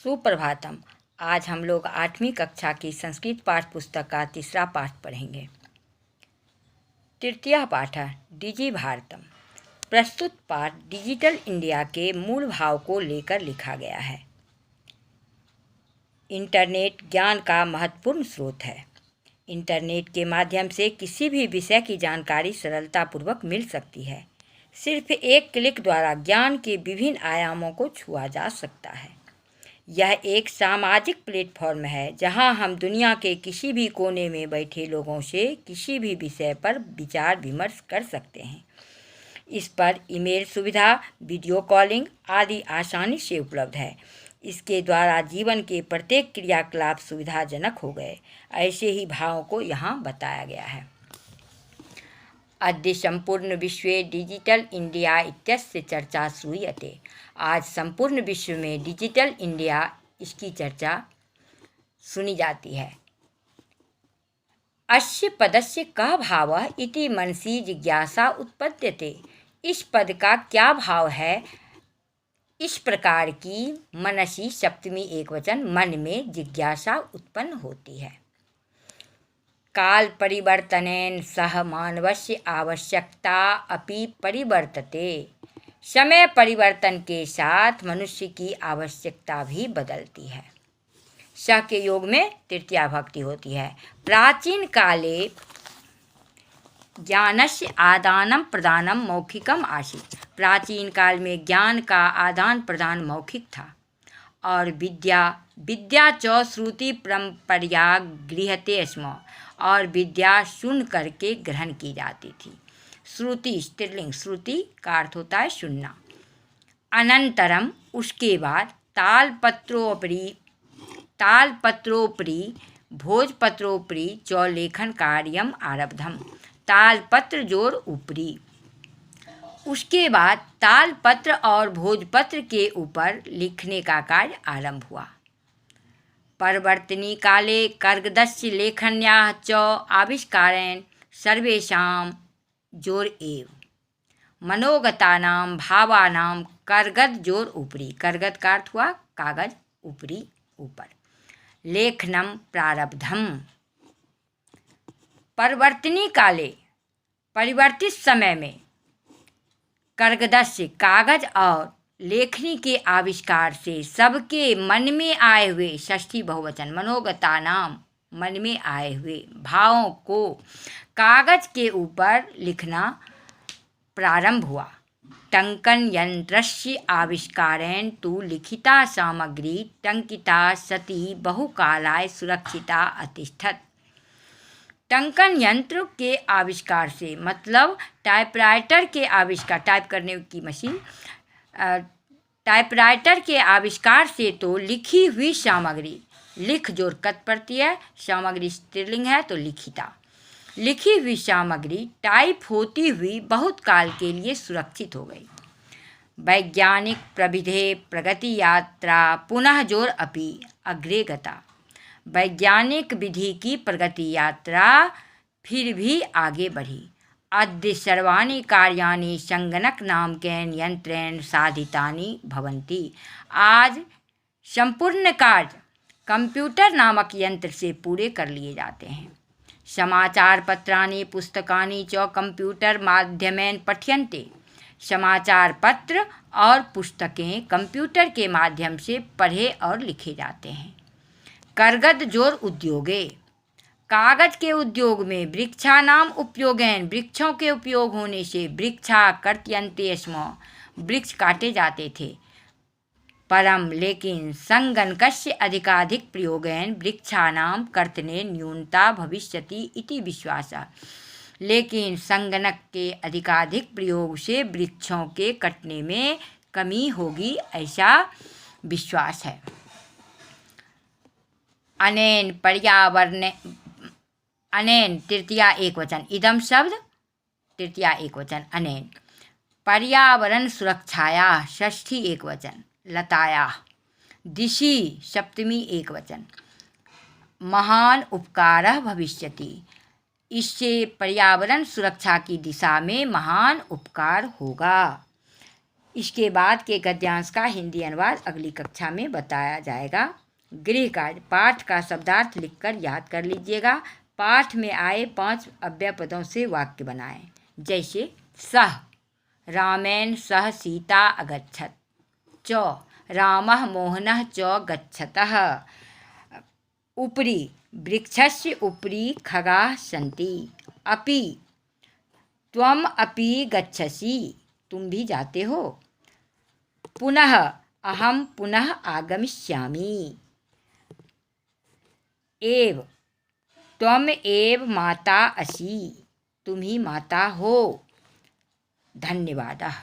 सुप्रभातम। आज हम लोग 8वीं कक्षा की संस्कृत पाठ पुस्तक का तीसरा पाठ पढ़ेंगे। तृतीय पाठ डिजी भारतम। प्रस्तुत पाठ डिजिटल इंडिया के मूल भाव को लेकर लिखा गया है। इंटरनेट ज्ञान का महत्वपूर्ण स्रोत है। इंटरनेट के माध्यम से किसी भी विषय की जानकारी सरलतापूर्वक मिल सकती है। सिर्फ एक क्लिक द्वारा ज्ञान के विभिन्न आयामों को छुआ जा सकता है। यह एक सामाजिक प्लेटफॉर्म है जहां हम दुनिया के किसी भी कोने में बैठे लोगों से किसी भी विषय पर विचार विमर्श कर सकते हैं। इस पर ईमेल सुविधा, वीडियो कॉलिंग आदि आसानी से उपलब्ध है। इसके द्वारा जीवन के प्रत्येक क्रियाकलाप सुविधाजनक हो गए। ऐसे ही भावों को यहाँ बताया गया है। अद्य संपूर्ण विश्वे डिजिटल इंडिया इत्यस्य चर्चा श्रूयते। आज संपूर्ण विश्व में डिजिटल इंडिया इसकी चर्चा सुनी जाती है। अस्य पदस्य कः भावः इति मनसि जिज्ञासा उत्पद्यते। इस पद का क्या भाव है? इस प्रकार की मनसि सप्तमी एकवचन मन में जिज्ञासा उत्पन्न होती है। काल परिवर्तनेन सह मानवस्य आवश्यकता अपि परिवर्तते। समय परिवर्तन के साथ मनुष्य की आवश्यकता भी बदलती है। स के योग में तृतीया भक्ति होती है। प्राचीन काले ज्ञानस्य आदानं प्रदानं मौखिकम आसीत्। प्राचीन काल में ज्ञान का आदान प्रदान मौखिक था और विद्या च श्रुति परंपरया गृह्यते स्म। और विद्या सुन करके ग्रहण की जाती थी। श्रुति स्त्रीलिंग, श्रुति का अर्थ होता है सुनना। अनंतरम उसके बाद तालपत्रोपरि भोजपत्रोपरि च लेखन कार्यम आरब्धम। तालपत्र जोर ऊपरी। उसके बाद तालपत्र और भोजपत्र के ऊपर लिखने का कार्य आरंभ हुआ। परवर्तिनी काले कर्गदस्य लेखन्याः च आविष्कारेण सर्वेषां जोर एव मनोगतानां भावानां कर्गद जोर ऊपरी। कर्गद का अर्थ हुआ कागज, ऊपरी ऊपर। लेखनम प्रारब्धम। परवर्तिनी काले परिवर्तित समय में कर्गदस्य कागज और लेखनी के आविष्कार से सबके मन में आए हुए, षष्ठी बहुवचन, मनोगता नाम मन में आए हुए भावों को कागज के ऊपर लिखना प्रारंभ हुआ। टंकन यंत्रस्य आविष्कारेण तु लिखिता सामग्री टंकिता सती बहुकालाय सुरक्षिता अतिष्ठत। टंकन यंत्र के आविष्कार से मतलब टाइपराइटर के आविष्कार, टाइप करने की मशीन, टाइपराइटर के आविष्कार से तो लिखी हुई सामग्री, लिख जोर कत पड़ती है, सामग्री स्त्रीलिंग है तो लिखिता, लिखी हुई सामग्री टाइप होती हुई बहुत काल के लिए सुरक्षित हो गई। वैज्ञानिक प्रविधे प्रगति यात्रा पुनः जोर अपि अग्रे गता। वैज्ञानिक विधि की प्रगति यात्रा फिर भी आगे बढ़ी। अद्य सर्वाणि कार्याणि संगणक नामकेन यंत्रेण साधितानि भवन्ति। आज संपूर्ण कार्य कंप्यूटर नामक यंत्र से पूरे कर लिए जाते हैं। समाचार पत्राणि पुस्तकानि च कंप्यूटर माध्यमेन पठ्यन्ते। समाचार पत्र और पुस्तकें कंप्यूटर के माध्यम से पढ़े और लिखे जाते हैं। कर्गद जोर उद्योगे। कागज के उद्योग में वृक्षानाम उपयोगेन, वृक्षों के उपयोग होने से वृक्षा कर्तयन्ते स्म, वृक्ष काटे जाते थे। परम लेकिन संगणकस्य अधिकाधिक प्रयोगेन वृक्षानाम कर्तने न्यूनता भविष्यति इति विश्वासः। लेकिन संगणक के अधिकाधिक प्रयोग से वृक्षों के कटने में कमी होगी, ऐसा विश्वास है। अनेन पर्यावरण, अनेन तृतीया एकवचन, इदम शब्द तृतीया एकवचन, अनेन पर्यावरण सुरक्षाया षष्ठी एकवचन, लताया दिशि सप्तमी एकवचन, महान उपकारः भविष्यति। इससे पर्यावरण सुरक्षा की दिशा में महान उपकार होगा। इसके बाद के गद्यांश का हिंदी अनुवाद अगली कक्षा में बताया जाएगा। गृह कार्य, पाठ का शब्दार्थ लिखकर याद कर लीजिएगा। पाठ में आए 5 अव्यय पदों से वाक्य बनाएं। जैसे सः, रामेण सह सीता अगच्छत्। च, रामः मोहनः च गच्छतः। उपरि, वृक्षस्य उपरि खगाः सन्ति। अपि, त्वम् अपि गच्छसि, तुम भी जाते हो। पुनः, अहम पुनः आगमिष्यामि। एव, त्वम एव माता असि, तुम ही माता हो। धन्यवाद।